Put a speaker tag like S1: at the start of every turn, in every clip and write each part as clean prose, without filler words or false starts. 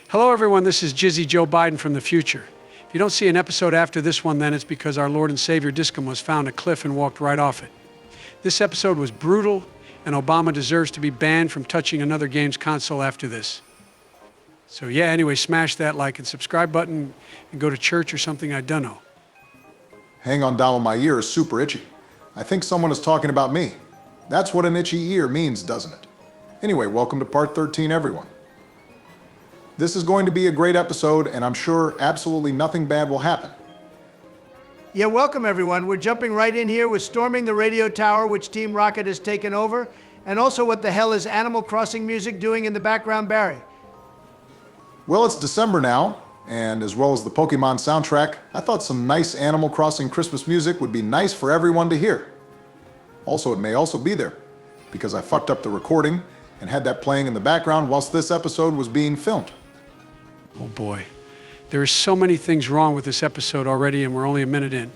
S1: Hello everyone, this is Jizzy Joe Biden from the future. If you don't see an episode after this one, then it's because our Lord and Savior Discoml was found a cliff and walked right off it. This episode was brutal, and Obama deserves to be banned from touching another game's console after this. So yeah, anyway, smash that like and subscribe button and go to church or something, I dunno.
S2: Hang on down, my ear is super itchy. I think someone is talking about me. That's what an itchy ear means, doesn't it? Anyway, welcome to part 13, everyone. This is going to be a great episode, and I'm sure absolutely nothing bad will happen.
S3: Yeah, welcome everyone. We're jumping right in here with storming the radio tower, which Team Rocket has taken over, and also what the hell is Animal Crossing music doing in the background, Barry?
S2: Well, it's December now, and as well as the Pokemon soundtrack, I thought some nice Animal Crossing Christmas music would be nice for everyone to hear. Also, it may also be there, because I fucked up the recording and had that playing in the background whilst this episode was being filmed.
S1: Oh boy, there are so many things wrong with this episode already, and we're only a minute in.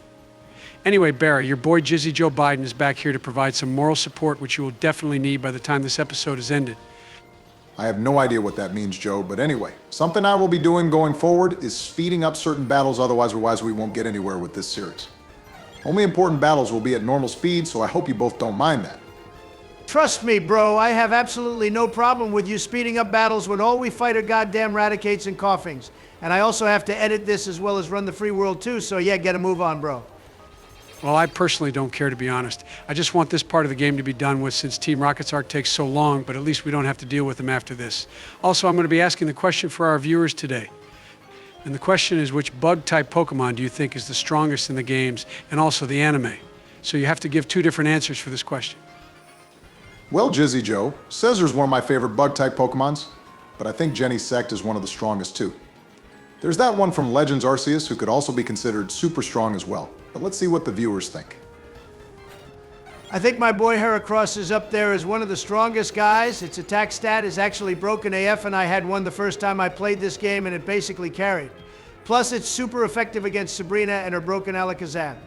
S1: Anyway, Barry, your boy Jizzy Joe Biden is back here to provide some moral support, which you will definitely need by the time this episode is ended.
S2: I have no idea what that means, Joe, but anyway, something I will be doing going forward is speeding up certain battles, otherwise we won't get anywhere with this series. Only important battles will be at normal speed, so I hope you both don't mind that.
S3: Trust me, bro, I have absolutely no problem with you speeding up battles when all we fight are goddamn Raticates and Coughings. And I also have to edit this as well as run the free world too, so yeah, get a move on, bro.
S1: Well, I personally don't care, to be honest. I just want this part of the game to be done with since Team Rocket's arc takes so long, but at least we don't have to deal with them after this. Also, I'm going to be asking the question for our viewers today. And the question is, which bug-type Pokemon do you think is the strongest in the games and also the anime? So you have to give two different answers for this question.
S2: Well, Jizzy Joe, Scezzer's one of my favorite bug-type Pokemons, but I think Jenny Sect is one of the strongest too. There's that one from Legends Arceus who could also be considered super strong as well, but let's see what the viewers think.
S3: I think my boy Heracross is up there as one of the strongest guys. Its attack stat is actually broken AF, and I had one the first time I played this game, and it basically carried. Plus, it's super effective against Sabrina and her broken Alakazam.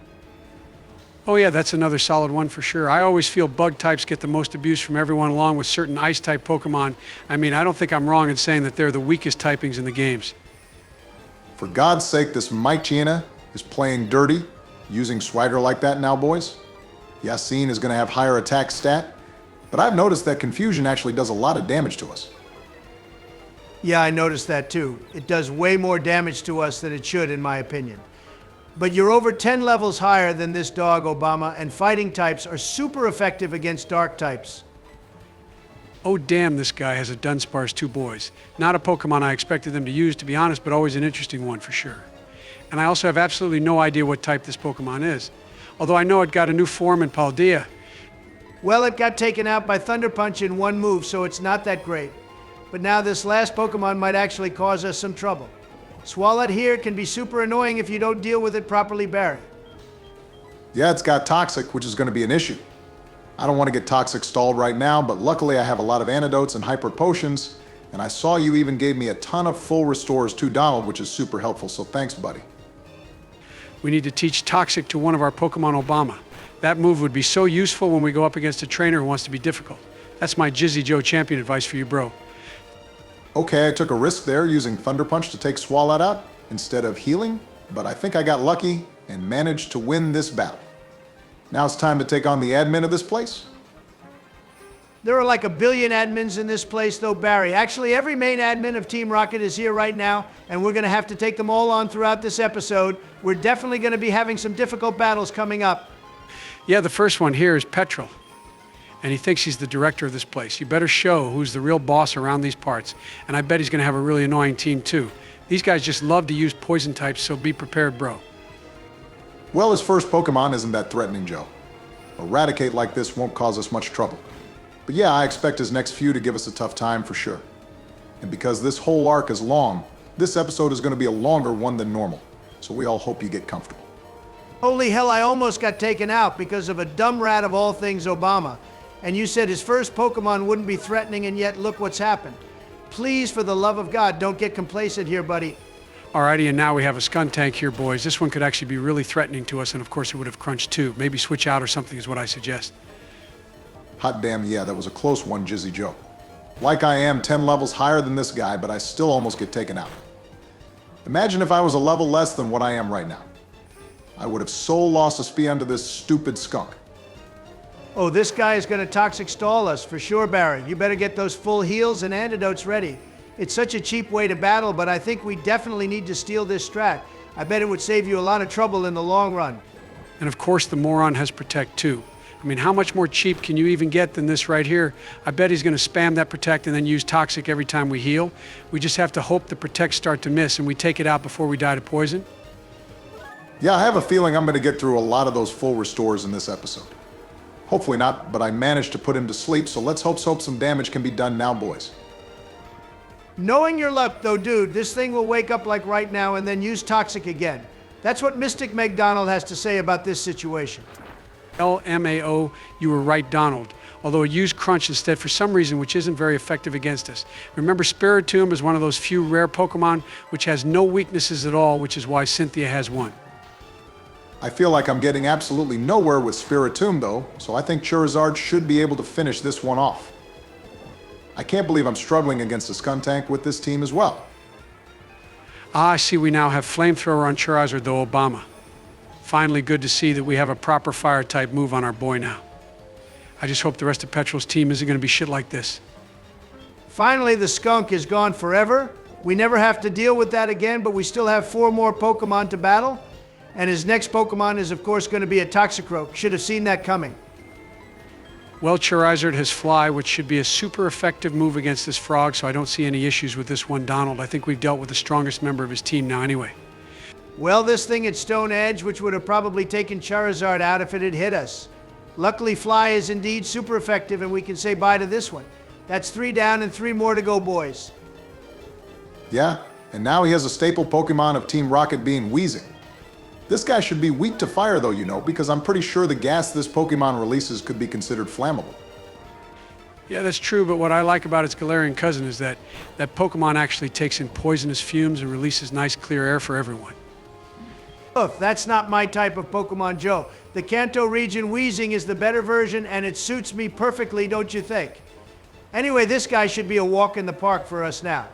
S1: Oh yeah, that's another solid one for sure. I always feel bug types get the most abuse from everyone, along with certain ice type Pokemon. I mean, I don't think I'm wrong in saying that they're the weakest typings in the games.
S2: For God's sake, this Mike Chiena is playing dirty, using swagger like that now, boys. Yassine is going to have higher attack stat, but I've noticed that Confusion actually does a lot of damage to us.
S3: Yeah, I noticed that too. It does way more damage to us than it should, in my opinion. But you're over 10 levels higher than this dog, Obama, and fighting types are super effective against dark types.
S1: Oh damn, this guy has a Dunsparce 2 boys. Not a Pokemon I expected them to use, to be honest, but always an interesting one for sure. And I also have absolutely no idea what type this Pokemon is. Although I know it got a new form in Paldea.
S3: Well, it got taken out by Thunder Punch in one move, so it's not that great. But now this last Pokemon might actually cause us some trouble. Swalot here can be super annoying if you don't deal with it properly, Barry.
S2: Yeah, it's got Toxic, which is going to be an issue. I don't want to get Toxic stalled right now, but luckily I have a lot of antidotes and hyper potions, and I saw you even gave me a ton of full restores to Donald, which is super helpful, so thanks, buddy.
S1: We need to teach Toxic to one of our Pokemon, Obama. That move would be so useful when we go up against a trainer who wants to be difficult. That's my Jizzy Joe champion advice for you, bro.
S2: Okay, I took a risk there using Thunder Punch to take Swalot out instead of healing, but I think I got lucky and managed to win this battle. Now it's time to take on the admin of this place.
S3: There are like a billion admins in this place, though, Barry. Actually, every main admin of Team Rocket is here right now, and we're going to have to take them all on throughout this episode. We're definitely going to be having some difficult battles coming up.
S1: Yeah, the first one here is Petrel. And he thinks he's the director of this place. You better show who's the real boss around these parts. And I bet he's going to have a really annoying team too. These guys just love to use poison types, so be prepared, bro.
S2: Well, his first Pokemon isn't that threatening, Joe. A Raticate like this won't cause us much trouble. But yeah, I expect his next few to give us a tough time for sure. And because this whole arc is long, this episode is going to be a longer one than normal. So we all hope you get comfortable.
S3: Holy hell, I almost got taken out because of a dumb rat of all things, Obama. And you said his first Pokemon wouldn't be threatening, and yet look what's happened. Please, for the love of God, don't get complacent here, buddy.
S1: Alrighty, and now we have a Skuntank here, boys. This one could actually be really threatening to us, and of course it would have crunched too. Maybe switch out or something is what I suggest.
S2: Hot damn, yeah, that was a close one, Jizzy Joe. Like I am 10 levels higher than this guy, but I still almost get taken out. Imagine if I was a level less than what I am right now. I would have so lost a speed to this stupid skunk.
S3: Oh, this guy is going to toxic stall us for sure, Barry. You better get those full heals and antidotes ready. It's such a cheap way to battle, but I think we definitely need to steal this strat. I bet it would save you a lot of trouble in the long run.
S1: And of course, the moron has Protect too. I mean, how much more cheap can you even get than this right here? I bet he's going to spam that Protect and then use Toxic every time we heal. We just have to hope the Protects start to miss and we take it out before we die to poison.
S2: Yeah, I have a feeling I'm going to get through a lot of those full restores in this episode. Hopefully not, but I managed to put him to sleep, so let's hope some damage can be done now, boys.
S3: Knowing your luck, though, dude, this thing will wake up like right now and then use Toxic again. That's what Mystic McDonald has to say about this situation.
S1: LMAO, you were right, Donald. Although it used Crunch instead for some reason, which isn't very effective against us. Remember, Spiritomb is one of those few rare Pokemon which has no weaknesses at all, which is why Cynthia has one.
S2: I feel like I'm getting absolutely nowhere with Spiritomb, though, so I think Charizard should be able to finish this one off. I can't believe I'm struggling against a Skuntank with this team as well.
S1: Ah, I see we now have Flamethrower on Charizard, though, Obama. Finally, good to see that we have a proper Fire-type move on our boy now. I just hope the rest of Petrel's team isn't going to be shit like this.
S3: Finally, the skunk is gone forever. We never have to deal with that again, but we still have 4 more Pokemon to battle. And his next Pokemon is, of course, going to be a Toxicroak. Should have seen that coming.
S1: Well, Charizard has Fly, which should be a super effective move against this frog, so I don't see any issues with this one, Donald. I think we've dealt with the strongest member of his team now anyway.
S3: Well, this thing at Stone Edge, which would have probably taken Charizard out if it had hit us. Luckily, Fly is indeed super effective, and we can say bye to this one. That's 3 down and 3 more to go, boys.
S2: Yeah, and now he has a staple Pokemon of Team Rocket being Weezing. This guy should be weak to fire, though, you know, because I'm pretty sure the gas this Pokemon releases could be considered flammable.
S1: Yeah, that's true, but what I like about its Galarian cousin is that Pokemon actually takes in poisonous fumes and releases nice clear air for everyone.
S3: Look, that's not my type of Pokemon, Joe. The Kanto Region Weezing is the better version, and it suits me perfectly, don't you think? Anyway, this guy should be a walk in the park for us now.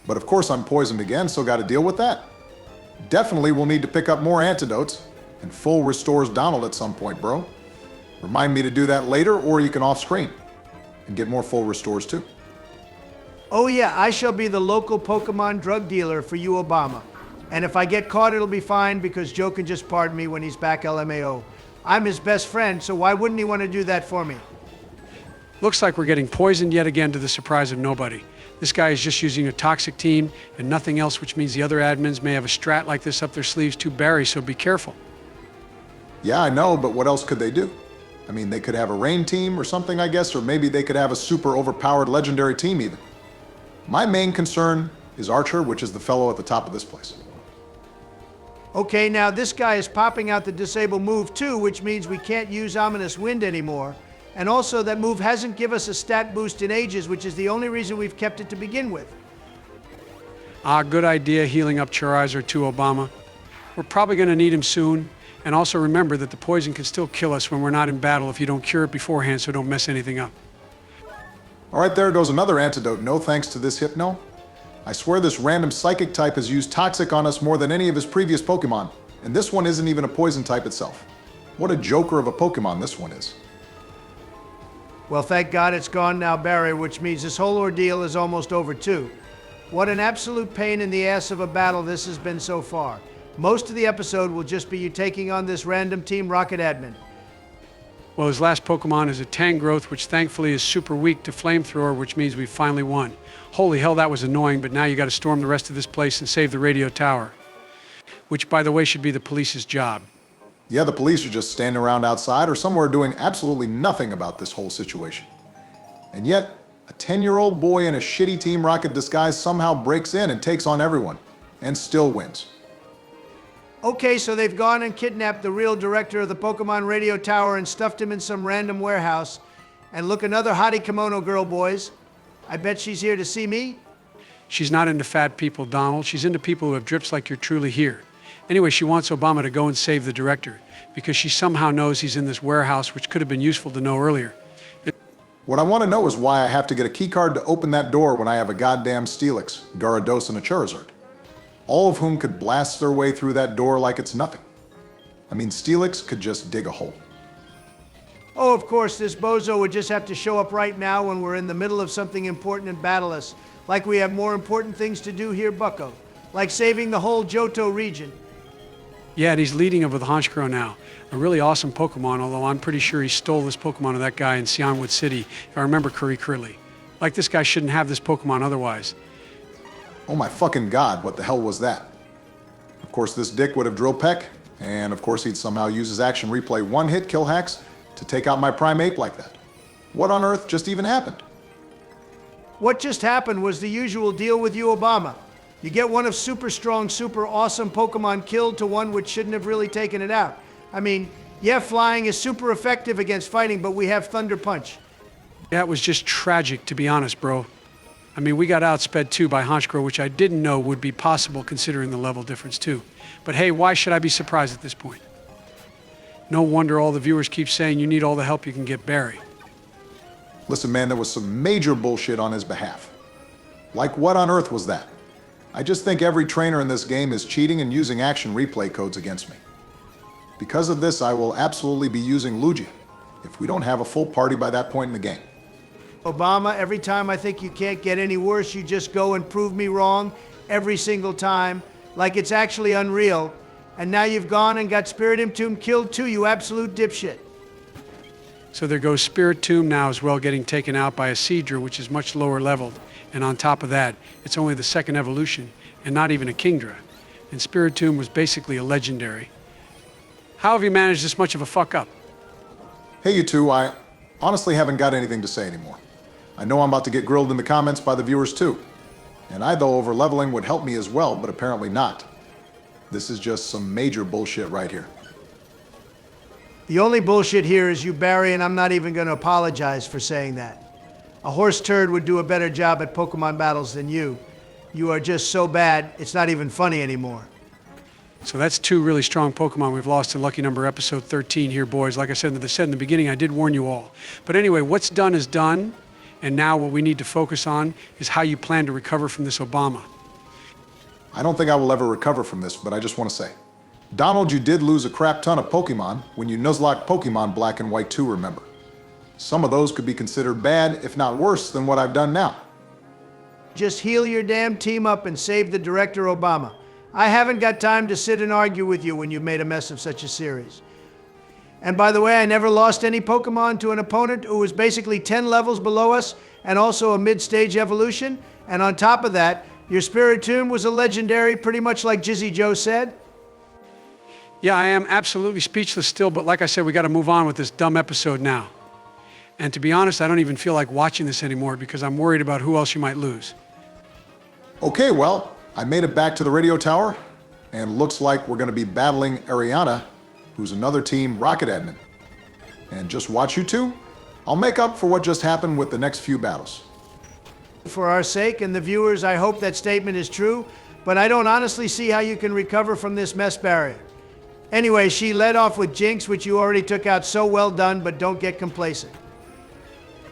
S2: But of course I'm poisoned again, so gotta deal with that. Definitely will need to pick up more antidotes, and full restores Donald at some point, bro. Remind me to do that later, or you can off-screen and get more full restores too.
S3: Oh yeah, I shall be the local Pokemon drug dealer for you, Obama. And if I get caught, it'll be fine because Joe can just pardon me when he's back LMAO. I'm his best friend, so why wouldn't he want to do that for me?
S1: Looks like we're getting poisoned yet again to the surprise of nobody. This guy is just using a Toxic team and nothing else, which means the other admins may have a strat like this up their sleeves too, Barry, so be careful.
S2: Yeah, I know, but what else could they do? I mean, they could have a rain team or something, I guess, or maybe they could have a super overpowered legendary team even. My main concern is Archer, which is the fellow at the top of this place.
S3: Okay, now this guy is popping out the disable move too, which means we can't use Ominous Wind anymore. And also that move hasn't given us a stat boost in ages, which is the only reason we've kept it to begin with.
S1: Ah, good idea healing up Charizard too, Obama. We're probably going to need him soon. And also remember that the poison can still kill us when we're not in battle if you don't cure it beforehand, so don't mess anything up.
S2: All right, there goes another antidote, no thanks to this Hypno. I swear this random Psychic type has used Toxic on us more than any of his previous Pokemon, and this one isn't even a poison type itself. What a joker of a Pokemon this one is.
S3: Well, thank God it's gone now, Barry, which means this whole ordeal is almost over too. What an absolute pain in the ass of a battle this has been so far. Most of the episode will just be you taking on this random Team Rocket admin.
S1: Well, his last Pokemon is a Tangrowth, which thankfully is super weak to Flamethrower, which means we finally won. Holy hell, that was annoying, but now you got to storm the rest of this place and save the radio tower. Which, by the way, should be the police's job.
S2: Yeah, the police are just standing around outside or somewhere doing absolutely nothing about this whole situation. And yet, a 10-year-old boy in a shitty Team Rocket disguise somehow breaks in and takes on everyone, and still wins.
S3: Okay, so they've gone and kidnapped the real director of the Pokemon radio tower and stuffed him in some random warehouse. And look, another hottie kimono girl, boys. I bet she's here to see me.
S1: She's not into fat people, Donald. She's into people who have drips like you're truly here. Anyway, she wants Obama to go and save the director because she somehow knows he's in this warehouse, which could have been useful to know earlier.
S2: What I want to know is why I have to get a keycard to open that door when I have a goddamn Steelix, Gyarados, and a Charizard. All of whom could blast their way through that door like it's nothing. I mean, Steelix could just dig a hole.
S3: Oh, of course, this bozo would just have to show up right now when we're in the middle of something important and battle us. Like we have more important things to do here, bucko. Like saving the whole Johto region.
S1: Yeah, and he's leading it with Honchkrow now. A really awesome Pokemon, although I'm pretty sure he stole this Pokemon of that guy in Sionwood City, if I remember correctly. Like, this guy shouldn't have this Pokemon otherwise.
S2: Oh my fucking god, what the hell was that? Of course, this dick would have drill peck, and of course he'd somehow use his action replay one-hit kill hacks to take out my prime ape like that. What on earth just even happened?
S3: What just happened was the usual deal with you, Obama. You get one of super strong, super awesome Pokemon killed to one which shouldn't have really taken it out. I mean, yeah, flying is super effective against fighting, but we have Thunder Punch.
S1: That was just tragic, to be honest, bro. I mean, we got outsped too by Honchkrow, which I didn't know would be possible considering the level difference too. But hey, why should I be surprised at this point? No wonder all the viewers keep saying you need all the help you can get Barry.
S2: Listen, man, there was some major bullshit on his behalf. Like, what on earth was that? I just think every trainer in this game is cheating and using action replay codes against me. Because of this, I will absolutely be using Lugia, if we don't have a full party by that point in the game.
S3: Obama, every time I think you can't get any worse, you just go and prove me wrong every single time, like it's actually unreal. And now you've gone and got Spiritomb killed too, you absolute dipshit.
S1: So there goes Spiritomb now as well, getting taken out by a Seadra, which is much lower leveled. And on top of that, it's only the second evolution, and not even a Kingdra. And Spiritomb was basically a legendary. How have you managed this much of a fuck up?
S2: Hey, you two, I honestly haven't got anything to say anymore. I know I'm about to get grilled in the comments by the viewers too. And I, though, over-leveling would help me as well, but apparently not. This is just some major bullshit right here.
S3: The only bullshit here is you, Barry, and I'm not even going to apologize for saying that. A horse turd would do a better job at Pokemon battles than you. You are just so bad, it's not even funny anymore.
S1: So that's two really strong Pokemon we've lost in Lucky Number episode 13 here, boys. Like I said in the beginning, I did warn you all. But anyway, what's done is done, and now what we need to focus on is how you plan to recover from this Obama.
S2: I don't think I will ever recover from this, but I just want to say. Donald, you did lose a crap ton of Pokemon when you Nuzlocke Pokemon Black and White 2, remember? Some of those could be considered bad, if not worse, than what I've done now.
S3: Just heal your damn team up and save the director Obama. I haven't got time to sit and argue with you when you've made a mess of such a series. And by the way, I never lost any Pokemon to an opponent who was basically 10 levels below us and also a mid-stage evolution. And on top of that, your Spiritomb was a legendary, pretty much like Jizzy Joe said.
S1: Yeah, I am absolutely speechless still, but like I said, we got to move on with this dumb episode now. And to be honest, I don't even feel like watching this anymore because I'm worried about who else you might lose.
S2: Okay, well, I made it back to the radio tower, and looks like we're going to be battling Ariana, who's another Team Rocket admin. And just watch you two. I'll make up for what just happened with the next few battles.
S3: For our sake and the viewers, I hope that statement is true, but I don't honestly see how you can recover from this mess barrier. Anyway, she led off with Jinx, which you already took out, so well done, but don't get complacent.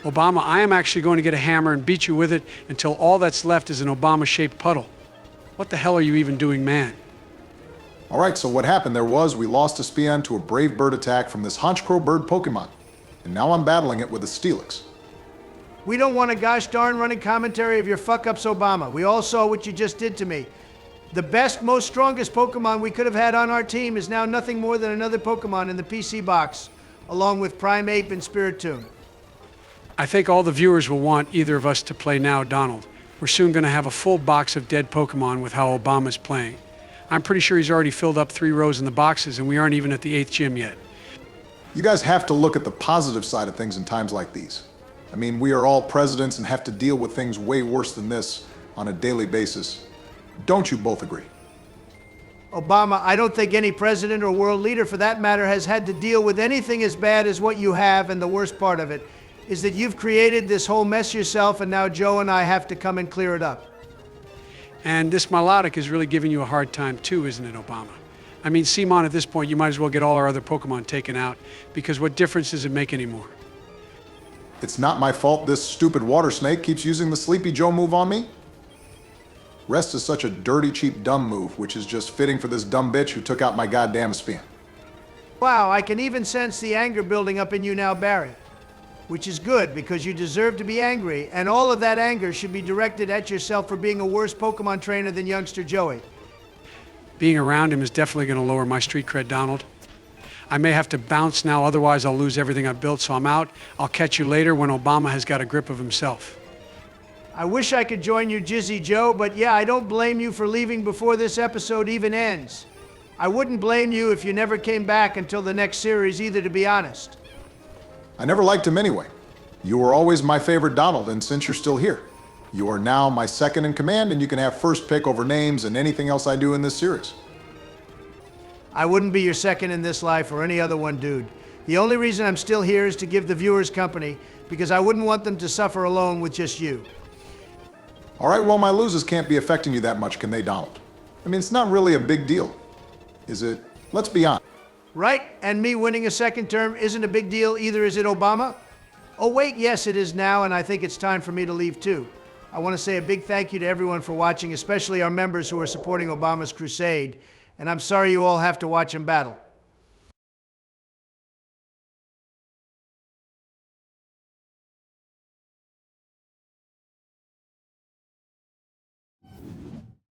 S1: Obama, I am actually going to get a hammer and beat you with it until all that's left is an Obama-shaped puddle. What the hell are you even doing, man?
S2: All right, so what happened there was we lost a Speon to a Brave Bird attack from this Honchkrow Bird Pokemon, and now I'm battling it with a Steelix.
S3: We don't want a gosh darn running commentary of your fuck-ups, Obama. We all saw what you just did to me. The best, most strongest Pokemon we could have had on our team is now nothing more than another Pokemon in the PC box, along with Primeape and Spiritomb.
S1: I think all the viewers will want either of us to play now, Donald. We're soon going to have a full box of dead Pokemon with how Obama's playing. I'm pretty sure he's already filled up 3 rows in the boxes, and we aren't even at the 8th gym yet.
S2: You guys have to look at the positive side of things in times like these. I mean, we are all presidents and have to deal with things way worse than this on a daily basis. Don't you both agree?
S3: Obama, I don't think any president or world leader for that matter has had to deal with anything as bad as what you have, and the worst part of it is that you've created this whole mess yourself, and now Joe and I have to come and clear it up.
S1: And this Melodic is really giving you a hard time too, isn't it, Obama? I mean, Simon, at this point, you might as well get all our other Pokemon taken out, because what difference does it make anymore?
S2: It's not my fault this stupid water snake keeps using the Sleepy Joe move on me. Rest is such a dirty, cheap, dumb move, which is just fitting for this dumb bitch who took out my goddamn spin.
S3: Wow, I can even sense the anger building up in you now, Barry. Which is good, because you deserve to be angry, and all of that anger should be directed at yourself for being a worse Pokemon trainer than youngster Joey.
S1: Being around him is definitely going to lower my street cred, Donald. I may have to bounce now, otherwise I'll lose everything I've built, so I'm out. I'll catch you later when Obama has got a grip of himself.
S3: I wish I could join you, Jizzy Joe, but yeah, I don't blame you for leaving before this episode even ends. I wouldn't blame you if you never came back until the next series either, to be honest.
S2: I never liked him anyway. You were always my favorite Donald, and since you're still here, you are now my second in command, and you can have first pick over names and anything else I do in this series.
S3: I wouldn't be your second in this life or any other one, dude. The only reason I'm still here is to give the viewers company, because I wouldn't want them to suffer alone with just you.
S2: All right, well, my losses can't be affecting you that much, can they, Donald? I mean, it's not really a big deal, is it? Let's be honest.
S3: Right? And me winning a second term isn't a big deal either, is it, Obama? Oh, wait, yes, it is now, and I think it's time for me to leave, too. I want to say a big thank you to everyone for watching, especially our members who are supporting Obama's crusade, and I'm sorry you all have to watch him battle.